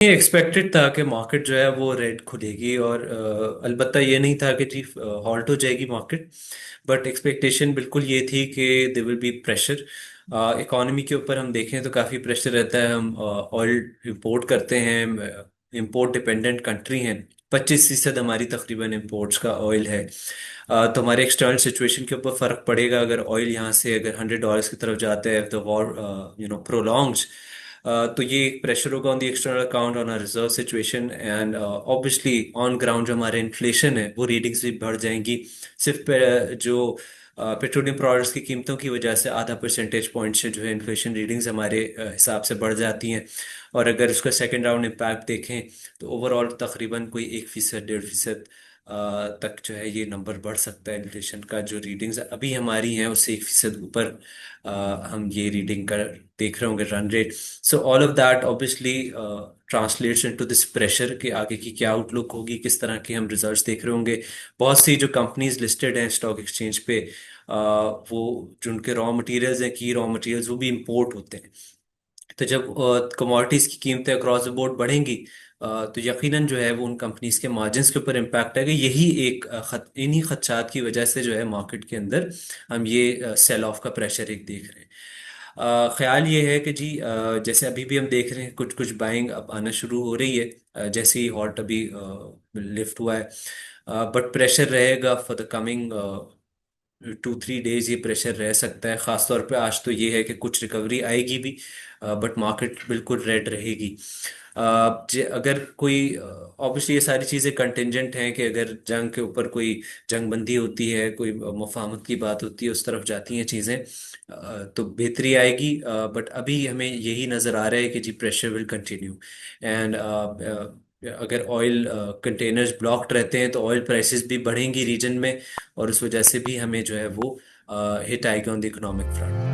ये एक्सपेक्टेड था कि मार्केट जो है वो रेड खुलेगी और अलबत्ता ये नहीं था कि जी हॉल्ट हो जाएगी मार्केट। बट एक्सपेक्टेशन बिल्कुल ये थी कि there will be pressure. Economy के ऊपर हम देखें तो काफ़ी प्रेशर रहता है। हम ऑयल इंपोर्ट करते हैं, इंपोर्ट डिपेंडेंट कंट्री हैं। 25% हमारी तकरीबन इंपोर्ट्स का ऑयल है। तो हमारे एक्सटर्नल सिचुएशन के ऊपर फर्क पड़ेगा अगर ऑयल यहाँ से अगर $100 की तरफ जाता है, द वॉर प्रोलॉन्ग्स। तो ये एक प्रेशर होगा on the external account, on a reserve situation, and obviously on ground जो हमारे इन्फ्लेशन है वो रीडिंग्स भी बढ़ जाएंगी। सिर्फ जो पेट्रोलियम प्रोडक्ट्स की कीमतों की वजह से आधा परसेंटेज पॉइंट से जो है इन्फ्लेशन रीडिंग्स हमारे हिसाब से बढ़ जाती हैं। और अगर उसका सेकेंड राउंड इम्पैक्ट देखें तो ओवरऑल तकरीबन कोई 1% 1.5% तक जो है ये नंबर बढ़ सकता है। इन्फ्लेशन का जो रीडिंग्स अभी हमारी हैं उससे 1% ऊपर हम ये रीडिंग कर देख रहे होंगे, run rate. So all of that obviously translates into this pressure कि आगे की क्या आउटलुक होगी, किस तरह के हम रिजल्ट्स देख रहे होंगे। बहुत सी जो कंपनीज लिस्टेड हैं स्टॉक एक्सचेंज पे, वो जो उनके रॉ मटेरियल्स हैं, की रॉ मटेरियल्स, वो भी इंपोर्ट होते हैं। तो जब कमोडिटीज की कीमतें अक्रॉस द बोर्ड बढ़ेंगी, तो यकीनन जो है वो उन कंपनीज के मार्जिन्स के ऊपर इम्पैक्ट आएगा। यही एक इन्हीं खदशात की वजह से जो है मार्केट के अंदर हम ये सेल ऑफ का प्रेशर एक देख रहे हैं। ख्याल ये है कि जी जैसे अभी भी हम देख रहे हैं कुछ कुछ बाइंग अब आना शुरू हो रही है, जैसे ही हॉट अभी लिफ्ट हुआ है। बट प्रेशर रहेगा फॉर द कमिंग 2-3 डेज, ये प्रेशर रह सकता है। खास तौर पे आज तो ये है कि कुछ रिकवरी आएगी भी, बट मार्केट बिल्कुल रेड रहेगी। अगर कोई ऑब्वियसली ये सारी चीज़ें कंटिंजेंट हैं कि अगर जंग के ऊपर कोई जंग बंदी होती है, कोई मुफाहमत की बात होती है, उस तरफ जाती हैं चीज़ें, तो बेहतरी आएगी। बट अभी हमें यही नज़र आ रहा है कि जी प्रेशर विल कंटिन्यू। एंड अगर ऑयल कंटेनर्स ब्लॉक्ड रहते हैं तो ऑयल प्राइसेस भी बढ़ेंगी रीजन में, और उस वजह से भी हमें जो है वो हिट आएगा ऑन द इकोनॉमिक फ्रंट।